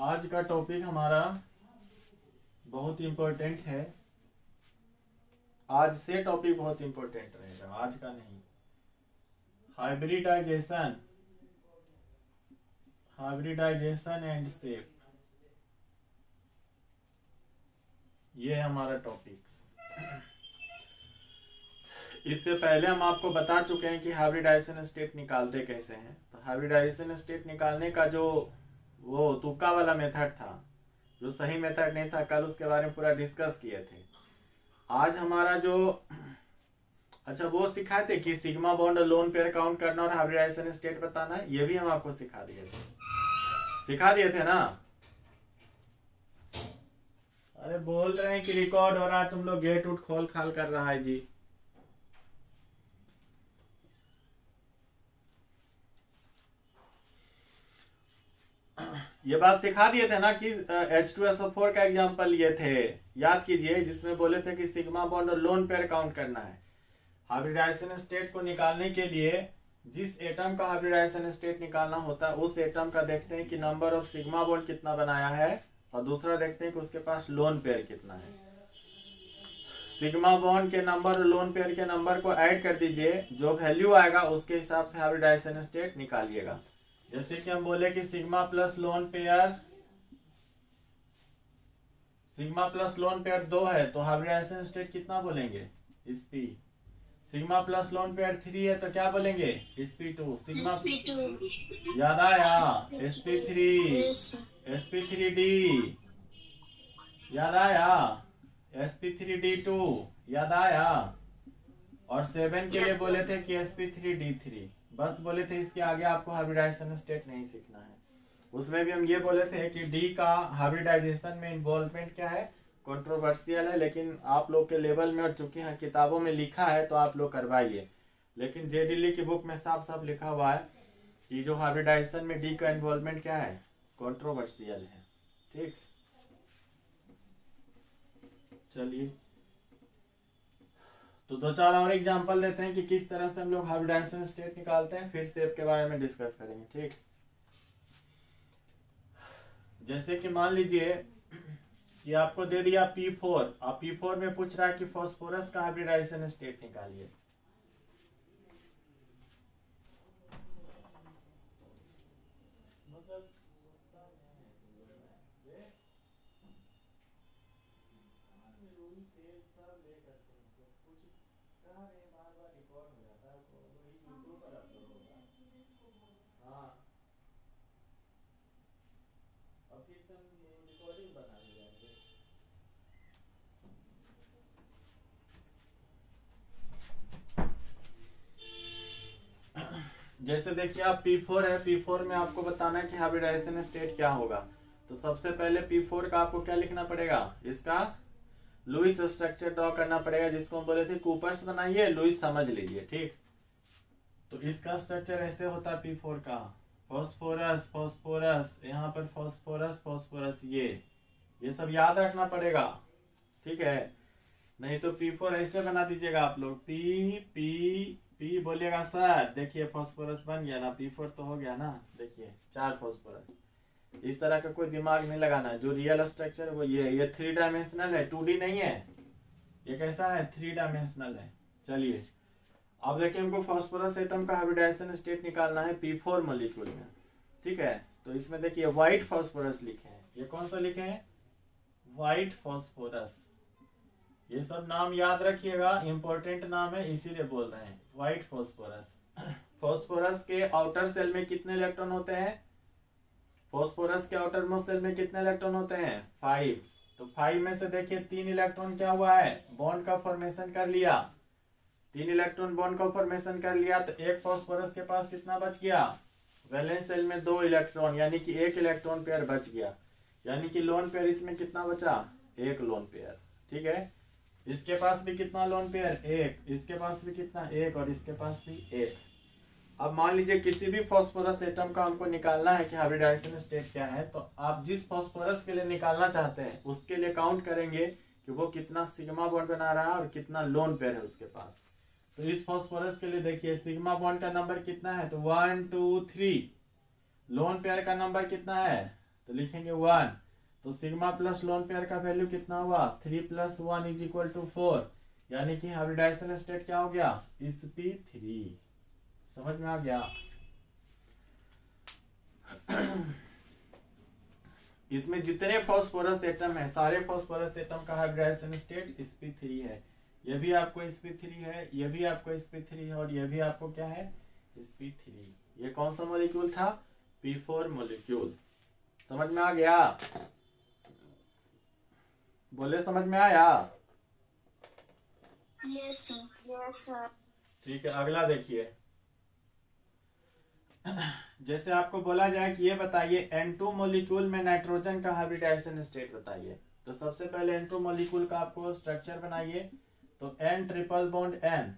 आज का टॉपिक हमारा बहुत इम्पोर्टेंट है। आज से टॉपिक बहुत इम्पोर्टेंट रहेगा, आज का नहीं। हाइब्रिडाइजेशन, हाइब्रिडाइजेशन एंड शेप, ये है हमारा टॉपिक। इससे पहले हम आपको बता चुके हैं कि हाइब्रिडाइजेशन स्टेट निकालते कैसे हैं। तो हाइब्रिडाइजेशन स्टेट निकालने का जो वो तुक्का वाला मेथड था, जो सही मेथड नहीं था, कल उसके बारे में पूरा डिस्कस किए थे। आज हमारा जो वो सिखाए थे कि sigma bond lone pair count करना और हाइब्रिडाइजेशन स्टेट बताना है, ये भी हम आपको सिखा दिए थे ना। अरे बोल रहे हैं कि रिकॉर्ड हो रहा है, तुम लोग गेट उठ खोल खाल कर रहा है जी। ये बात सिखा दिए थे ना कि H2SO4 का एग्जांपल लिए थे, याद कीजिए, जिसमें बोले थे कि सिग्मा बॉन्ड और लोन पेयर काउंट करना है। हाइब्रिडाइजेशन स्टेट को निकालने के लिए जिस एटम का हाइब्रिडाइजेशन स्टेट निकालना होता है उस एटम का देखते हैं कि नंबर ऑफ सिग्मा बॉन्ड कितना बनाया है, और दूसरा देखते हैं कि उसके पास लोन पेयर कितना है। सिग्मा बॉन्ड के नंबर और लोन पेयर के नंबर को ऐड कर दीजिए, जो वैल्यू आएगा उसके हिसाब से हाइब्रिडाइजेशन स्टेट निकालिएगा। जैसे कि हम बोले कि सिग्मा प्लस लोन पेयर 2 है, तो हाइब्रिडाइजेशन स्टेट कितना बोलेंगे? sp। Sigma plus lone pair 3 है तो क्या बोलेंगे? sp2। सिग्मा याद आया? sp3d याद आया? sp3d2 याद आया? और 7 के लिए बोले थे कि sp3d3। बस बोले थे, इसके आगे आपको हाइब्रिडाइजेशन स्टेट नहीं सीखना है। उसमें भी हम ये बोले थे कि डी का हाइब्रिडाइजेशन में इन्वॉल्वमेंट क्या है, कंट्रोवर्शियल है, लेकिन आप लोग के लेवल में और चूंकि किताबों में लिखा है तो आप लोग करवाइए। लेकिन जेडीली की बुक में साफ साफ लिखा हुआ है कि जो हाइब्रिडाइजेशन में डी का इन्वॉल्वमेंट क्या है, कंट्रोवर्शियल है। ठीक, चलिए तो 2-4 और एग्जांपल लेते हैं कि किस तरह से हम लोग हाइब्रिडाइजेशन स्टेट निकालते हैं, फिर शेप के बारे में डिस्कस करेंगे। ठीक, जैसे कि मान लीजिए कि आपको दे दिया P4, और P4 में पूछ रहा है कि फास्फोरस का हाइब्रिडाइजेशन स्टेट निकालिए। जैसे देखिए आप P4 है, P4 में आपको बताना है कि हाइब्रिडाइजेशन स्टेट क्या होगा। तो सबसे पहले P4 का आपको क्या लिखना पड़ेगा, इसका लुईस स्ट्रक्चर ड्रॉ करना पड़ेगा, जिसको हम बोले थे कूपर्स बनाइए, लुईस समझ लीजिए। ठीक, तो इसका स्ट्रक्चर ऐसे होता है P4 का, फास्फोरस फास्फोरस, यहाँ पर फास्फोरस फास्फोरस, ये सब याद रखना पड़ेगा। ठीक है, नहीं तो P4 ऐसे बना दीजिएगा आप लोग, पी बोलिएगा सर, देखिए फास्फोरस बन गया ना, P4 तो हो गया ना, देखिए 4 फास्फोरस। इस तरह का कोई दिमाग नहीं लगाना, जो रियल स्ट्रक्चर है वो ये 3 डायमेंशनल है, 2D नहीं है। ये कैसा है? 3 डायमेंशनल है। चलिए अब देखिए, हमको फास्फोरस एटम का हाइब्रिडाइजेशन स्टेट निकालना है P4 मॉलिक्यूल में। ठीक है, तो इसमें देखिए व्हाइट फास्फोरस लिखे हैं। ये कौन सा लिखे हैं? White phosphorus. ये सब नाम याद रखिएगा, इंपॉर्टेंट नाम है, इसीलिए बोल रहे हैं व्हाइट फास्फोरस। फास्फोरस के आउटर सेल में कितने इलेक्ट्रॉन होते हैं? फास्फोरस के आउटर मोस्ट सेल में कितने इलेक्ट्रॉन होते हैं? 5। तो 5 में से देखिए 3 इलेक्ट्रॉन क्या हुआ है, बॉन्ड का फॉर्मेशन कर लिया। 3 इलेक्ट्रॉन बॉन्ड का फॉर्मेशन कर लिया, तो एक फास्फोरस के पास कितना बच गया? वैलेंस सेल में 2 इलेक्ट्रॉन, यानी कि 1 इलेक्ट्रॉन पेयर बच गया। यानी कि लोन पेयर इसमें कितना बचा? 1 लोन पेयर। ठीक है, इसके पास भी कितना लोन पेयर? 1। इसके पास भी कितना? 1। और इसके पास भी 1। अब मान लीजिए किसी भी फास्फोरस एटम का हमको निकालना है कि हाइब्रिडाइजेशन स्टेट क्या है, तो आप जिस फास्फोरस के लिए निकालना चाहते हैं उसके लिए काउंट करेंगे कि वो कितना सिग्मा बॉन्ड बना रहा है और कितना लोन पेयर है उसके पास। तो इस फास्फोरस के लिए देखिए सिग्मा बॉन्ड का नंबर कितना है, तो 1 2 3। लोन पेयर का नंबर कितना है, तो लिखेंगे 1। तो सिग्मा प्लस लोन पेयर का वैल्यू कितना हुआ 3 + 1 = 4, यानी कि हाइब्रिडाइजेशन स्टेट क्या हो गया sp3। समझ में आ गया। इसमें जितने फास्फोरस एटम है सारे फास्फोरस एटम का हाइब्रिडाइजेशन स्टेट sp3 है। ये भी आपको sp3 है, ये भी आपको sp3 है, और ये भी आपको क्या है sp3। ये कौन सा मॉलिक्यूल था p4 मॉलिक्यूल। समझ में आ गया, बोले समझ में आया। Yes sir. ठीक है, अगला देखिए। जैसे आपको बोला जाए कि ये बताइए N2 मॉलिक्यूल में नाइट्रोजन का हाइब्रिडाइजेशन स्टेट बताइए। तो सबसे पहले N2 मॉलिक्यूल का आपको स्ट्रक्चर बनाइए। तो N ट्रिपल बॉन्ड N।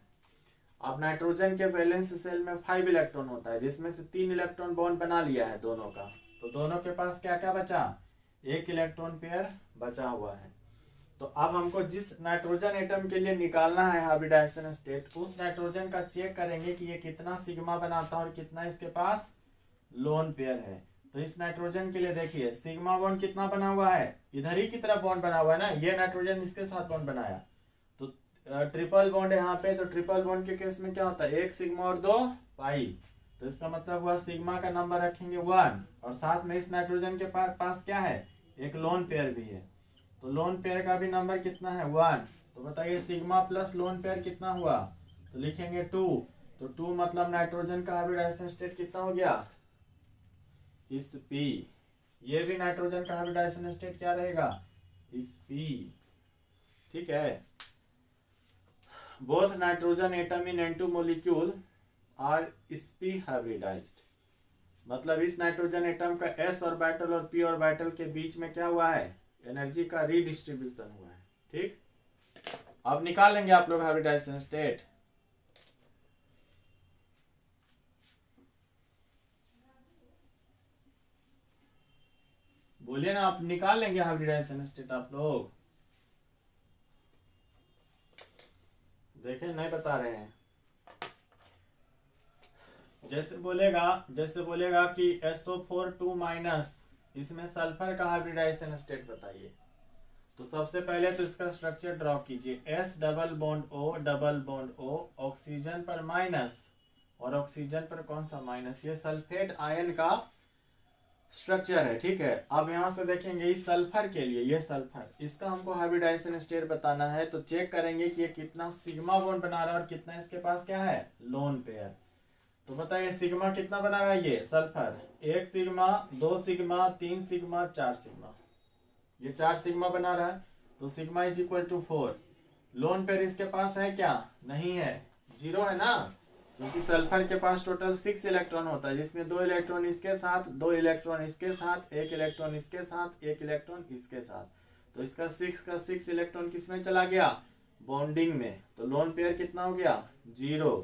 अब नाइट्रोजन के वैलेंस सेल में 5 इलेक्ट्रॉन होता है, जिसमें से 3 इलेक्ट्रॉन बॉन्ड बना लिया है दोनों का। तो दोनों के पास क्या क्या बचा, 1 इलेक्ट्रॉन पेयर बचा हुआ है। तो अब हमको जिस नाइट्रोजन एटम के लिए निकालना है हाइब्रिडाइजेशन स्टेट, उस नाइट्रोजन का चेक करेंगे कि ये कितना सिग्मा बनाता है और कितना इसके पास लोन पेयर है। तो इस नाइट्रोजन के लिए देखिए सिग्मा बॉन्ड कितना बना हुआ है, इधर ही की तरफ बॉन्ड बना हुआ है ना, ये नाइट्रोजन इसके साथ बॉन्ड बनाया। तो ट्रिपल बॉन्ड है यहाँ पे। तो ट्रिपल बॉन्ड के केस में क्या होता है 1 सिग्मा और 2 पाई। तो इसका मतलब हुआ सिग्मा का नंबर रखेंगे 1, और साथ में इस नाइट्रोजन के पास क्या है एक लोन पेयर भी है। तो लोन पेयर का भी नंबर कितना है 1। तो बताइए सिग्मा प्लस लोन पेयर कितना हुआ, तो लिखेंगे 2। तो 2 मतलब नाइट्रोजन का हाइब्रिडाइजेशन स्टेट कितना हो गया sp। ये भी नाइट्रोजन का हाइब्रिडाइजेशन स्टेट क्या रहेगा sp। ठीक है, both nitrogen atom in N2 molecule are sp hybridised. मतलब इस नाइट्रोजन एटम का s ऑर्बिटल और p ऑर्बिटल के बीच में क्या हुआ है एनर्जी का रीडिस्ट्रीब्यूशन हुआ है। ठीक, अब निकाल लेंगे आप लोग हाइब्रिडाइजेशन स्टेट। बोलिए ना, आप निकाल लेंगे हाइब्रिडाइजेशन स्टेट आप लोग। देखें नहीं बता रहे हैं। जैसे बोलेगा कि SO4 2- इसमें सल्फर का हाइब्रिडाइजेशन स्टेट बताइए। तो सबसे पहले तो इसका स्ट्रक्चर ड्रॉ कीजिए। S double bond O oxygen पर माइनस, और ऑक्सीजन पर कौन सा माइनस, ये सल्फेट आयन का स्ट्रक्चर है। ठीक है, अब यहां से देखेंगे इस सल्फर के लिए, ये सल्फर, इसका हमको हाइब्रिडाइजेशन स्टेट बताना है। तो चेक करेंगे कि ये कितना सिग्मा बॉन्ड बना रहा है और कितना इसके पास क्या है लोन पेयर। तो बताइए सिग्मा कितना बना रहा है ये sulphur, 1 sigma 2 sigma 3 sigma 4 sigma, ये 4 सिग्मा बना रहा है। तो सिग्मा = 4। लोन पेयर इसके पास है क्या, नहीं है, 0 है ना, क्योंकि सल्फर के पास टोटल 6 इलेक्ट्रॉन होता है, जिसमें 2 इलेक्ट्रॉन इसके साथ, 2 इलेक्ट्रॉन इसके साथ, 1 इलेक्ट्रॉन इसके साथ, 1 इलेक्ट्रॉन इसके साथ। तो इसका 6 का 6 इलेक्ट्रॉन किसमें चला गया बॉन्डिंग में। तो लोन पेयर कितना हो गया 0।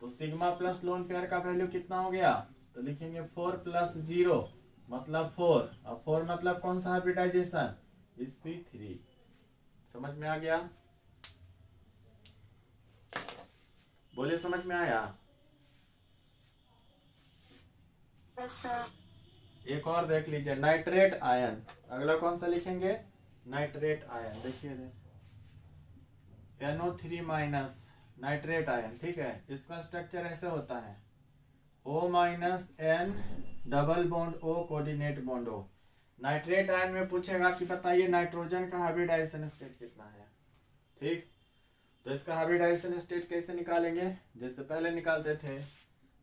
तो सिग्मा प्लस लोन पेयर का वैल्यू कितना हो गया, तो लिखेंगे 4 + 0 मतलब 4। अब 4 मतलब कौन सा हाइब्रिडाइजेशन sp3। समझ में आ गया, बोले समझ में आया। एक और देख लीजिए नाइट्रेट आयन। अगला कौन सा लिखेंगे नाइट्रेट आयन। देखिए NO3- नाइट्रेट आयन। ठीक है, इसका स्ट्रक्चर ऐसे होता है O-N double bond O coordinate bond O। Nitrate ion में पूछेगा कि बताइए नाइट्रोजन का हाइब्रिडाइजेशन स्टेट कितना है। ठीक, तो इसका हाइब्रिडाइजेशन स्टेट कैसे निकालेंगे, जैसे पहले निकालते थे।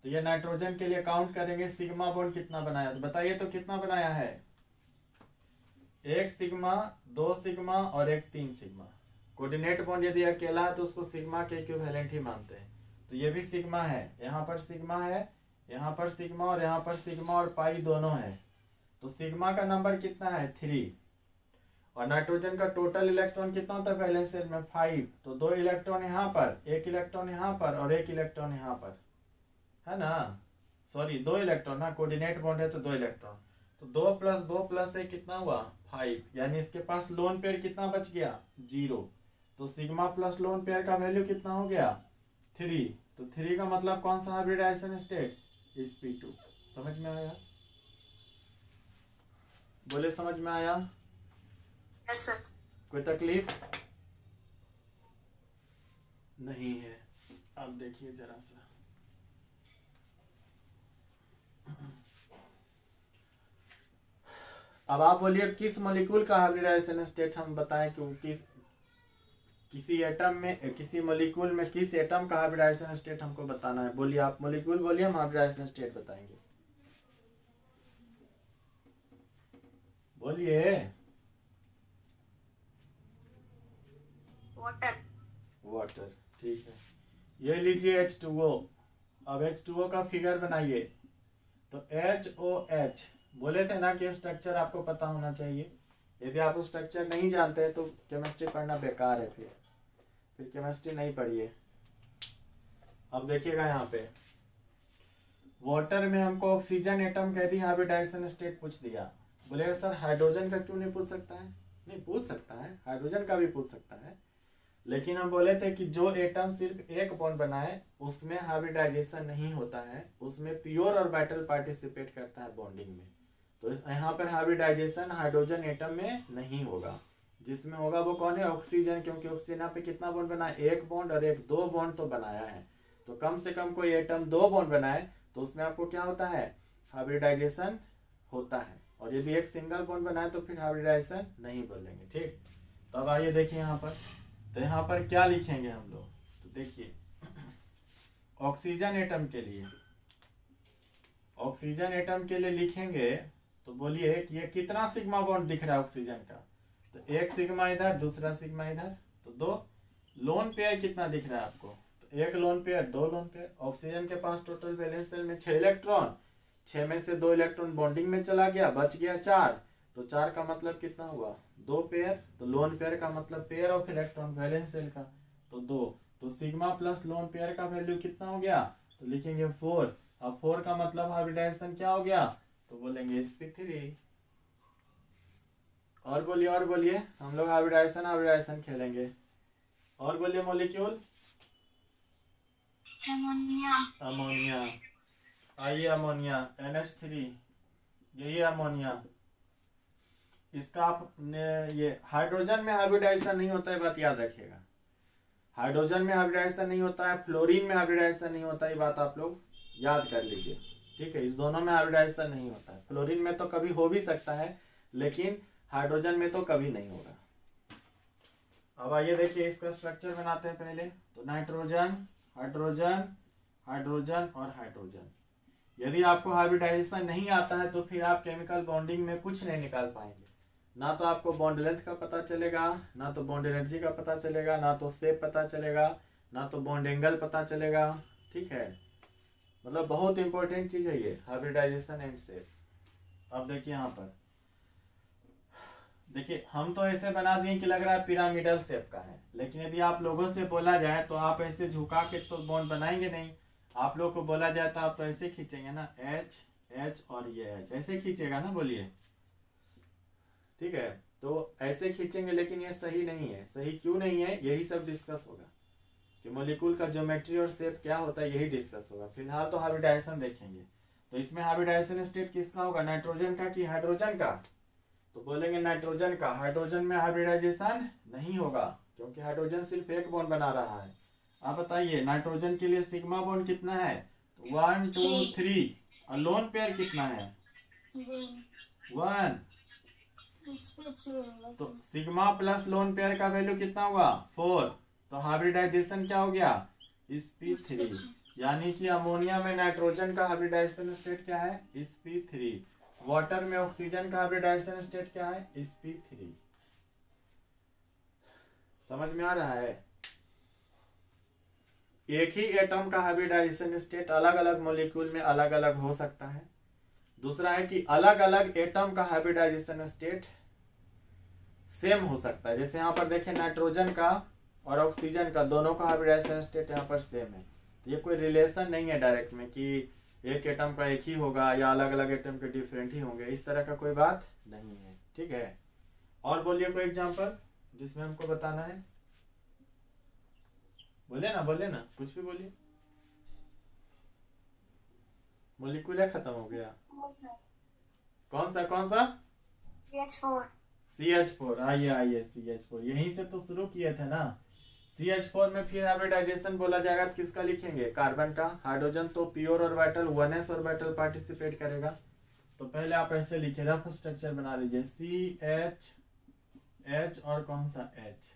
तो ये नाइट्रोजन के लिए काउंट करेंगे सिग्मा बॉन्ड कितना बनाया, तो बताइए तो कितना बनाया है 1 सिग्मा 2 सिग्मा और 1 3 सिग्मा। कोऑर्डिनेट बॉन्ड यदि अकेला है तो उसको सिग्मा के इक्विवेलेंट ही मानते हैं। तो ये भी सिग्मा है, यहाँ पर सिग्मा है, यहाँ पर सिग्मा और यहाँ पर सिग्मा और पाई दोनों है। तो सिग्मा का नंबर कितना है 3। और नाइट्रोजन का टोटल इलेक्ट्रॉन कितना होता है वैलेंस शेल में 5। तो 2 इलेक्ट्रॉन यहाँ पर, 1 इलेक्ट्रॉन यहाँ पर और 1 इलेक्ट्रॉन यहाँ पर, है ना, सॉरी 2 इलेक्ट्रॉन ना, कोऑर्डिनेट बॉन्ड है तो 2 इलेक्ट्रॉन। तो 2 + 2 + 1 कितना हुआ 5, यानी इसके पास लोन पेयर कितना बच गया 0। तो सिग्मा प्लस लोन पेयर का वैल्यू कितना हो गया 3। तो 3 का मतलब कौन सा हाइब्रिडाइजेशन स्टेट sp2। समझ में आया। बोले समझ में आया? Yes sir. कोई तकलीफ नहीं है? अब देखिए जरा सा, अब आप बोलिए किस मॉलिक्यूल का हाइब्रिडाइजेशन स्टेट हम बताएं कि किसी एटम में, किसी मॉलिक्यूल में किस एटम का हाइब्रिडाइजेशन स्टेट हमको बताना है। बोलिए आप मॉलिक्यूल बोलिए, हम हाइब्रिडाइजेशन स्टेट बताएंगे। बोलिए। वाटर। वाटर, ठीक है। ये लीजिए H2O। अब H2O का फिगर बनाइए। तो HOH, बोले थे ना कि स्ट्रक्चर आपको पता होना चाहिए। यदि आप स्ट्रक्चर नहीं जानते तो केमिस्ट्री पढ़ना बेकार है, फिर केमिस्ट्री नहीं पढ़िए। अब देखिएगा यहाँ पे वाटर में हमको ऑक्सीजन एटम कह दी, हाइब्रिडाइजेशन स्टेट पूछ दिया। बोलेगा सर हाइड्रोजन का क्यों नहीं पूछ सकता है? नहीं पूछ सकता है, हाइड्रोजन का भी पूछ सकता है, लेकिन हम बोले थे कि जो एटम सिर्फ एक बॉन्ड बनाए उसमें हाइब्रिडाइजेशन नहीं होता है, उसमें प्योर और वाइटल पार्टिसिपेट करता है बॉन्डिंग में। तो यहाँ पर हाइब्रिडाइजेशन हाइड्रोजन एटम में नहीं होगा। जिसमें होगा वो कौन है? ऑक्सीजन, क्योंकि ऑक्सीजन यहाँ पे कितना बॉन्ड बनाया? एक बॉन्ड और एक, दो बॉन्ड तो बनाया है। तो कम से कम कोई एटम दो बॉन्ड बनाए तो उसमें आपको क्या होता है? हाइब्रिडाइजेशन होता है। और यदि एक सिंगल बॉन्ड बनाए तो फिर हाइब्रिडाइजेशन नहीं बोलेंगे। ठीक, तो अब आइए देखिए यहाँ पर, तो यहाँ पर क्या लिखेंगे हम लोग? तो देखिए ऑक्सीजन एटम के लिए, ऑक्सीजन एटम के लिए लिखेंगे तो बोलिए कि ये कितना सिग्मा बॉन्ड दिख रहा है ऑक्सीजन का? तो एक सिग्मा इधर, दूसरा सिग्मा इधर, तो दो। लोन पेयर कितना दिख रहा है आपको? तो एक लोन पेयर, दो लोन पेयर। ऑक्सीजन के पास टोटल वैलेंस शेल में 6 इलेक्ट्रॉन, 6 में से 2 इलेक्ट्रॉन बॉन्डिंग में चला गया, बच गया 4। तो 4 का मतलब कितना हुआ? 2 पेयर। तो लोन पेयर का मतलब pair of electron valence shell का, तो 2। तो सिग्मा प्लस लोन पेयर का वैल्यू कितना हो गया? तो लिखेंगे 4। अब 4 का मतलब हाइब्रिडाइजेशन क्या हो गया? तो बोलेंगे sp3। और बोलिए, और बोलिए, हम लोग हाइब्रिडाइजेशन खेलेंगे। और बोलिए मॉलिक्यूल। अमोनिया। अमोनिया, आइए अमोनिया NH3, यही अमोनिया। इसका आपने ये हाइड्रोजन में हाइब्रिडाइजेशन नहीं होता है, बात याद रखिएगा। हाइड्रोजन में हाइब्रिडाइजेशन नहीं होता है, फ्लोरीन में हाइब्रिडाइजेशन नहीं होता है, ये बात आप लोग याद कर लीजिए। ठीक है, इस दोनों में हाइब्रिडाइजेशन नहीं होता है। फ्लोरीन में तो कभी हो भी सकता है, लेकिन हाइड्रोजन में तो कभी नहीं होगा। अब आइए देखिए इसका स्ट्रक्चर बनाते हैं पहले। तो नाइट्रोजन, हाइड्रोजन, हाइड्रोजन और हाइड्रोजन। यदि आपको हाइब्रिडाइजेशन नहीं आता है तो फिर आप केमिकल बॉन्डिंग में कुछ नहीं निकाल पाएंगे। ना तो आपको बॉन्ड लेंथ का पता चलेगा, ना तो बॉन्ड एनर्जी का पता चलेगा, ना तो शेप पता चलेगा, ना तो बॉन्ड एंगल पता चलेगा। ठीक है, मतलब बहुत इंपॉर्टेंट चीज है ये हाइब्रिडाइजेशन एंड शेप। अब देखिए यहाँ पर, देखिए हम तो ऐसे बना दिए कि लग रहा है पिरामिडल शेप का है, लेकिन यदि आप लोगों से बोला जाए तो आप ऐसे झुका के तो बॉन्ड बनाएंगे नहीं। आप लोग को बोला जाए तो आप तो ऐसे खींचेंगे ना, H H और ये H, ऐसे खींचेगा ना, बोलिए। ठीक है, तो ऐसे खींचेंगे, लेकिन ये सही नहीं है। सही क्यों नहीं है, यही सब डिस्कस होगा कि मॉलिक्यूल का ज्योमेट्री और शेप क्या होता है, यही डिस्कस होगा। फिलहाल तो हाइब्रिडाइजेशन देखेंगे। तो इसमें हाइब्रिडाइजेशन स्टेट किसका होगा? नाइट्रोजन का कि हाइड्रोजन का? तो बोलेंगे नाइट्रोजन का। हाइड्रोजन में हाइब्रिडाइजेशन नहीं होगा क्योंकि हाइड्रोजन सिर्फ एक बॉन्ड बना रहा है। आप बताइए नाइट्रोजन के लिए सिग्मा बॉन्ड कितना है? तो 1 2 3। और लोन पेयर कितना है? 1। तो सिग्मा प्लस लोन पेयर का वैल्यू कितना हुआ? 4। तो हाइब्रिडाइजेशन क्या हो गया? sp3। यानी कि अमोनिया में नाइट्रोजन का हाइब्रिडाइजेशन स्टेट क्या है? sp3। वाटर में ऑक्सीजन का हाइब्रिडाइजेशन स्टेट क्या है? sp3। समझ में आ रहा है? एक ही एटम का हाइब्रिडाइजेशन स्टेट अलग अलग मॉलिक्यूल में अलग अलग हो सकता है। दूसरा है कि अलग अलग एटम का हाइब्रिडाइजेशन स्टेट सेम हो सकता है। जैसे यहाँ पर देखें नाइट्रोजन का और ऑक्सीजन का दोनों का हाइब्रिडाइजेशन स्टेट यहाँ पर सेम है। तो ये कोई रिलेशन नहीं है डायरेक्ट में कि एक एटम का एक ही होगा या अलग अलग एटम के डिफरेंट ही होंगे, इस तरह का कोई बात नहीं है। ठीक है, और बोलिए कोई एग्जांपल जिसमें हमको बताना है। बोलिए ना, बोलिए ना, कुछ भी बोलिए। मॉलिक्यूल खत्म हो गया। कौन सा? CH4 CH4, आइए आइए CH4 यहीं से तो शुरू किए थे ना। CH4 में फिर हाइब्रिडाइजेशन बोला जाएगा तो किसका लिखेंगे? कार्बन का। हाइड्रोजन तो pure orbital 1s orbital participate करेगा, तो पहले आप ऐसे लिखिए, रफ स्ट्रक्चर बना लीजिए CH और कौन सा H।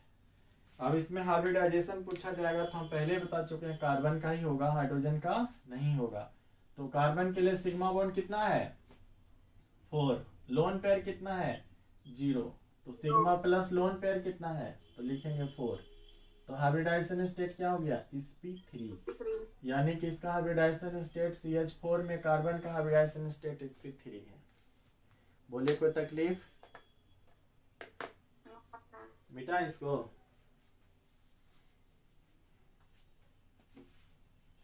अब इसमें हाइब्रिडाइजेशन पूछा जाएगा तो हम पहले बता चुके हैं कार्बन का ही होगा, हाइड्रोजन का नहीं होगा। तो कार्बन के लिए सिग्मा बॉन्ड कितना है? 4। लोन पेयर कितना है? 0। तो सिग्मा प्लस लोन पेयर कितना है? तो लिखेंगे 4। तो हाइब्रिडाइजेशन स्टेट क्या हो गया? sp3। यानी कि इसका हाइब्रिडाइजेशन स्टेट CH4 में कार्बन का हाइब्रिडाइजेशन स्टेट sp3 है। बोलिए कोई तकलीफ? मिटा इसको।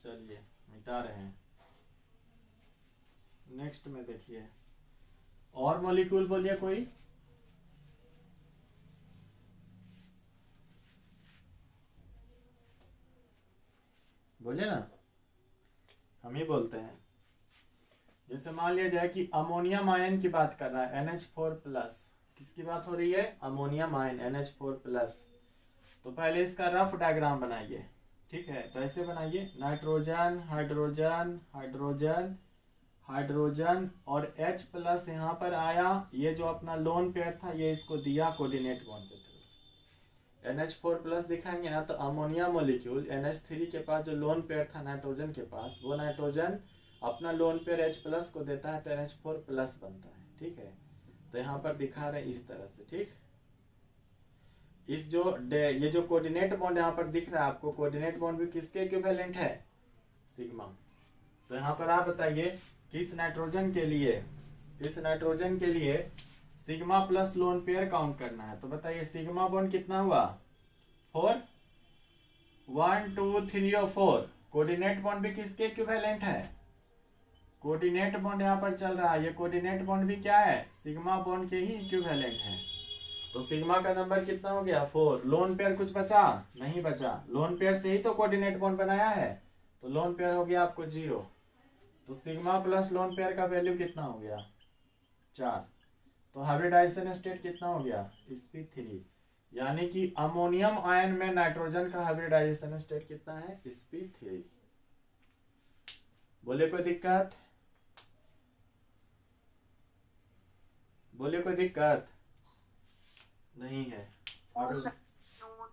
चलिए मिटा रहे हैं। नेक्स्ट में देखिए और मॉलिक्यूल बोलिए कोई। बोलिए ना, हम ही बोलते हैं। जैसे मान लिया जाए कि अमोनियम आयन की बात कर रहा है NH4+। किसकी बात हो रही है? Ammonium ion NH4+। तो पहले इसका रफ डायग्राम बनाइए, ठीक है? तो ऐसे बनाइए, नाइट्रोजन हाइड्रोजन हाइड्रोजन हाइड्रोजन और H+ यहाँ पर आया। ये जो अपना लोन पेयर था ये इसको दिया कोऑर्डिनेट बॉन्ड के थ्रू। NH4+ दिखाएंगे ना तो अमोनिया मॉलिक्यूल NH3 के पास जो लोन पेयर था नाइट्रोजन के पास, वो नाइट्रोजन अपना लोन पेयर H+ को देता है तो NH4+ बनता है, ठीक है? तो यहाँ पर दिखा रहे इस तरह से, ठीक। इस जो ये जो कोऑर्डिनेट बॉन्ड यहाँ पर दिख रहा है आपको, कोऑर्डिनेट बॉन्ड भी किसके इक्विवेलेंट है? सिग्मा। तो यहाँ पर आप बताइए कि इस नाइट्रोजन के लिए sigma plus lone pair count करना है। तो बताइए सिग्मा बॉन्ड कितना हुआ? 4। 1 2 3 और 4। कोऑर्डिनेट बॉन्ड भी किसके इक्विवेलेंट है? कोऑर्डिनेट बॉन्ड यहाँ पर चल रहा है, ये कोऑर्डिनेट बॉन्ड भी क्या है? सिग्मा बॉन्ड के ही इक्विवेलेंट है। तो सिग्मा का नंबर कितना हो गया? 4। लोन पेयर कुछ बचा? नहीं बचा। लोन पेयर से ही तो कोऑर्डिनेट बॉन्ड बनाया है, तो लोन पेयर हो गया आपको 0। तो सिग्मा प्लस लोन पेयर का वैल्यू कितना हो गया? 4। तो हाइब्रिडाइजेशन स्टेट कितना हो गया? sp3। यानी कि अमोनियम आयन में नाइट्रोजन का हाइब्रिडाइजेशन स्टेट कितना है? sp3। बोले कोई दिक्कत? बोले कोई दिक्कत नहीं है?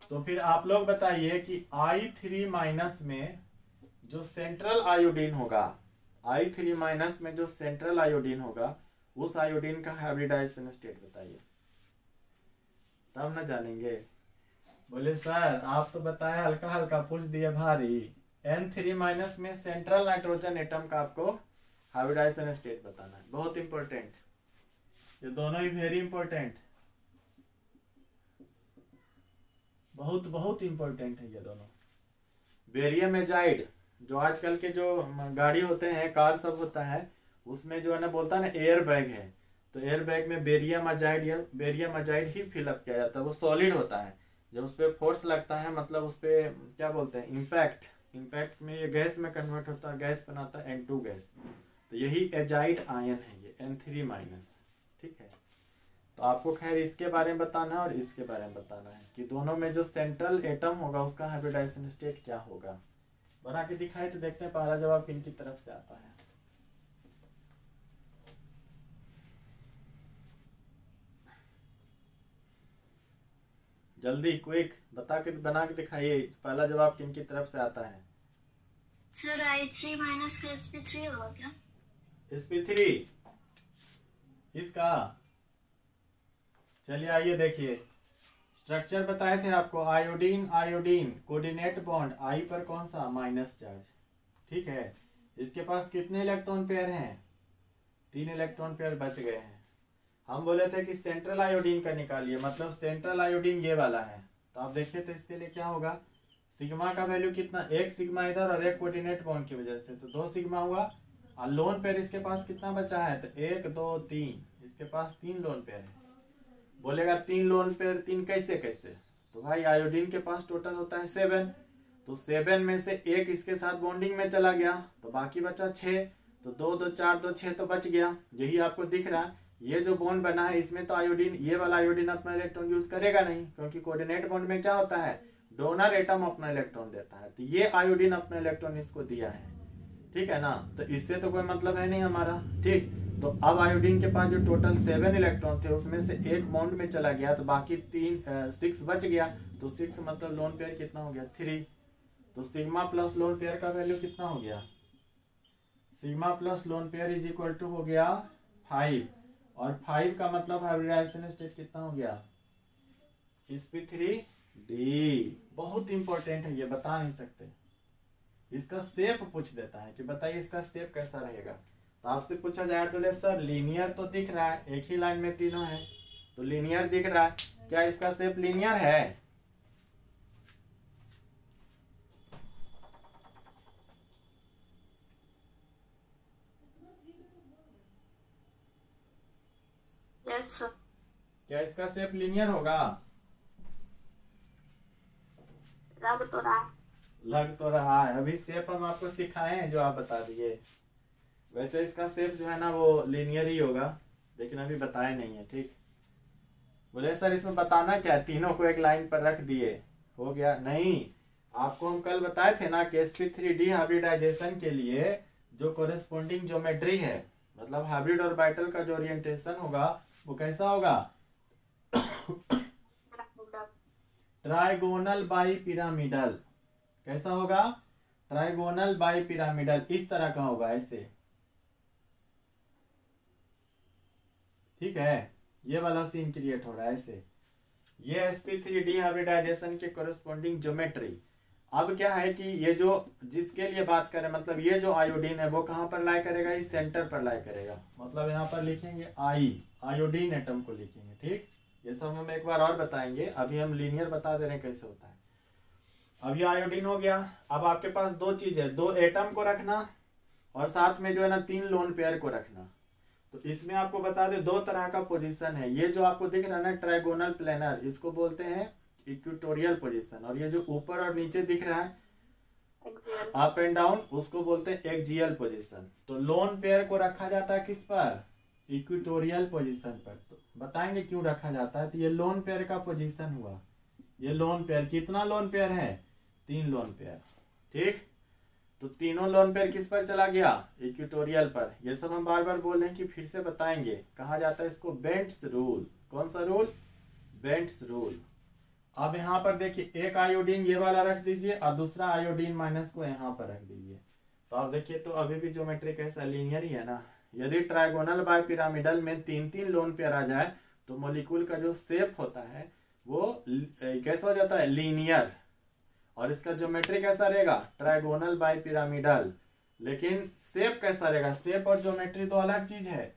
तो फिर आप लोग बताइए कि I3- में जो सेंट्रल आयोडीन होगा, I3- में जो सेंट्रल आयोडीन होगा, उस आयोडीन का हाइब्रिडाइजेशन स्टेट बताइए, तब ना जानेंगे। बोले सर आप तो बताए हल्का हल्का, पूछ दिए भारी। N3- में सेंट्रल नाइट्रोजन एटम का आपको हाइब्रिडाइजेशन स्टेट बताना है, बहुत इंपॉर्टेंट। ये दोनों ही वेरी इंपॉर्टेंट, बहुत बहुत इंपॉर्टेंट है ये दोनों। बेरियम एजाइड, जो आजकल के जो गाड़ी होते हैं, कार सब होता है, उसमें जो है ना बोलता है ना एयर बैग है, तो एयर बैग में बेरियम अजाइड ही फिलअप किया जाता है। वो सॉलिड होता है, जब उस पर फोर्स लगता है, मतलब उस पर क्या बोलते हैं, इम्पैक्ट में ये गैस में कन्वर्ट होता है, गैस बनाता है N2 गैस। तो यही एजाइड आयन है ये N3-, ठीक है? तो आपको खैर इसके बारे में बताना है और इसके बारे में बताना है कि दोनों में जो सेंट्रल एटम होगा उसका हाइब्रिडाइजेशन स्टेट क्या होगा। बना के दिखाए तो देखते हैं पहला जवाब किन की तरफ से आता है। जल्दी क्विक बता के बना के दिखाइए, पहला जवाब किन की तरफ से आता है? सर I3- का sp3 होगा क्या? sp3 इसका? चलिए आइए देखिए, स्ट्रक्चर बताए थे आपको, आयोडीन कोऑर्डिनेट बॉन्ड I पर कौन सा? माइनस चार्ज, ठीक है? इसके पास कितने इलेक्ट्रॉन पेयर हैं? 3 इलेक्ट्रॉन पेयर बच गए हैं। हम बोले थे कि सेंट्रल आयोडीन का निकालिए, मतलब सेंट्रल आयोडीन ये वाला है। तो आप देखिए तो इसके लिए क्या होगा? सिग्मा का वैल्यू कितना? 1 सिग्मा इधर और 1 कोऑर्डिनेट बॉन्ड की वजह से, तो 2 सिग्मा हुआ। और लोन पेयर इसके पास कितना बचा है? तो 1 2 3, इसके पास 3 लोन पेयर है। बोलेगा 3 लोन पेयर, 3 कैसे? तो भाई आयोडीन के पास टोटल होता है 7, तो 7 में से 1 इसके साथ बॉन्डिंग में चला गया, तो बाकी बचा 6। तो 2 2 4 2 6 तो बच गया। यही आपको दिख रहा है, ये जो बॉन्ड बना है इसमें तो आयोडीन, ये वाला आयोडीन अपना इलेक्ट्रॉन यूज करेगा नहीं, क्योंकि कोऑर्डिनेट बॉन्ड में क्या होता है, डोनर एटम अपना इलेक्ट्रॉन देता है, तो ये आयोडीन अपना इलेक्ट्रॉन इसको दिया है, ठीक है ना, तो इससे तो कोई मतलब है नहीं हमारा, ठीक। तो अब आयोडीन के पास जो टोटल 7 इलेक्ट्रॉन थे उसमें से एक बॉन्ड में चला गया, तो बाकी 6 बच गया, तो 6 मतलब लोन पेयर कितना हो गया, 3। तो सिग्मा प्लस लोन पेयर का वैल्यू कितना हो गया, sigma plus lone pair is equal to हो गया 5, और 5 का मतलब हाइब्रिडाइजेशन स्टेट कितना हो गया, sp3d। बहुत इंपॉर्टेंट है ये, बता नहीं सकते, इसका शेप पूछ देता है कि बताइए इसका शेप कैसा रहेगा। तो आपसे पूछा जाए तो ले सर लीनियर तो दिख रहा है, एक ही लाइन में तीनों है, तो लीनियर दिख रहा है, क्या इसका शेप लीनियर है, यस सर। क्या इसका शेप लीनियर होगा, लग तो रहा है। लग तो रहा है, अभी शेप हम आपको सिखाए हैं जो आप बता दिए, वैसे इसका शेप जो है ना वो लीनियर ही होगा, लेकिन अभी बताए नहीं है, ठीक। बोले सर इसमें बताना क्या, तीनों को एक लाइन पर रख दिए हो गया, नहीं, आपको हम कल बताए थे ना कि sp3d हाइब्रिडाइजेशन के लिए जो कोरेस्पोंडिंग ज्योमेट्री है, मतलब हाइब्रिड और बाइटल का जो ओरिएंटेशन होगा वो कैसा होगा, ट्राइगोनल बाई पिरामिडल, कैसा होगा, ट्राइगोनल बाई पिरामिडल, इस तरह का होगा ऐसे, ठीक है, ये वाला सीन क्रिएट हो रहा है ऐसे, ये sp3d हाइब्रिडाइजेशन के कोरेस्पोंडिंग ज्योमेट्री। अब क्या है कि ये जो जिसके लिए बात करें, मतलब ये जो आयोडीन है वो कहां पर लाई करेगा, इस सेंटर पर लाई करेगा, मतलब यहाँ पर लिखेंगे आयोडीन एटम को लिखेंगे, ठीक। ये सब हम एक बार और बताएंगे, अभी हम लीनियर बता दे रहे हैं कैसे होता है। अब ये आयोडीन हो गया, अब आपके पास दो चीज है, दो एटम को रखना और साथ में जो है ना 3 लोन पेयर को रखना। तो इसमें आपको बता दे दो तरह का पोजीशन है, ये जो आपको दिख रहा है ना ट्राइगोनल प्लेनर, इसको बोलते हैं इक्वेटोरियल पोजीशन, और ये जो ऊपर और नीचे दिख रहा है अप एंड डाउन, उसको बोलते हैं एक्सियल पोजीशन। तो लोन पेयर को रखा जाता है किस पर, इक्वेटोरियल पोजीशन पर। तो बताएंगे क्यों रखा जाता है, तो ये लोन पेयर का पोजीशन हुआ, ये लोन पेयर, कितना लोन पेयर है, 3 लोन पेयर, ठीक। तो तीनों लोन पेयर किस पर चला गया, इक्वेटोरियल पर। ये सब हम बार बार बोल रहे हैं कि फिर से बताएंगे, कहा जाता है इसको बेंट्स रूल। कौन सा रूल, बेंट्स रूल। अब यहाँ पर देखिए एक आयोडीन ये वाला रख दीजिए और दूसरा आयोडीन माइनस को यहाँ पर रख दीजिए, तो आप देखिए तो अभी भी ज्योमेट्री कैसा लीनियर ही है ना। यदि ट्राइगोनल बाय पिरामिडल में 3-3 लोन पेयर आ जाए तो मॉलिक्यूल का जो शेप होता है वो कैसा हो जाता है, लीनियर, और इसका ज्योमेट्री कैसा रहेगा, ट्राइगोनल बाय पिरामिडल। लेकिन शेप कैसा रहेगा, शेप और ज्योमेट्री तो अलग चीज है।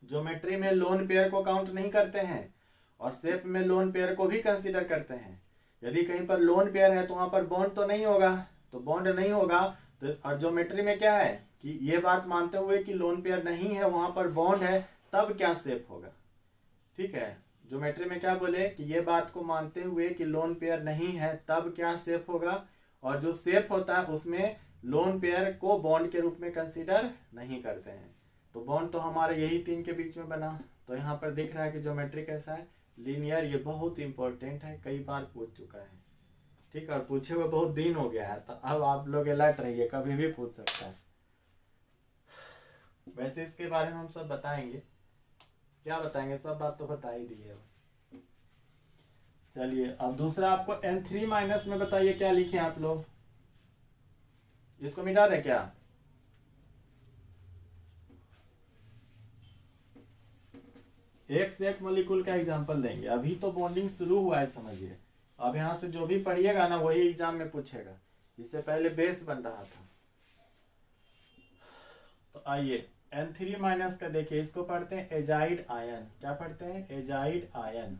ज्योमेट्री में लोन पेयर को काउंट नहीं करते हैं और शेप में लोन पेयर को भी कंसीडर करते हैं। यदि कहीं पर लोन पेयर है तो वहां पर बॉन्ड तो नहीं होगा, तो बॉन्ड नहीं होगा तो, और ज्योमेट्री में क्या है कि ये बात मानते हुए कि लोन पेयर नहीं है वहां पर बॉन्ड है, तब क्या शेप होगा, ठीक है। ज्योमेट्री में क्या बोले कि ये बात को मानते हुए कि लोन पेयर नहीं है तब क्या शेप होगा, और जो शेप होता है उसमें लोन पेयर को बॉन्ड के रूप में कंसीडर नहीं करते हैं। तो बॉन्ड तो हमारे यही 3 के बीच में बना, तो यहाँ पर दिख रहा है कि ज्योमेट्री कैसा है, लीनियर। ये बहुत इंपॉर्टेंट है, कई बार पूछ चुका है, ठीक है, और पूछे हुए बहुत दिन हो गया है, तो अब आप लोग अलर्ट रहिए, कभी भी पूछ सकता है। वैसे इसके बारे में हम सब बताएंगे, क्या बताएंगे, सब बात तो बता ही दी है। चलिए अब दूसरा आपको N3 माइनस में बताइए क्या लिखे आप लोग, इसको मिटा दें क्या, एक से एक मॉलिक्यूल का एग्जांपल देंगे। अभी तो बॉन्डिंग शुरू हुआ है समझिए, अब यहाँ से जो भी पढ़िएगा ना वही एग्जाम में पूछेगा, इससे पहले बेस बन रहा था। तो आइए N3 माइनस का देखिए, इसको पढ़ते हैं एजाइड आयन। क्या पढ़ते हैं, एजाइड आयन।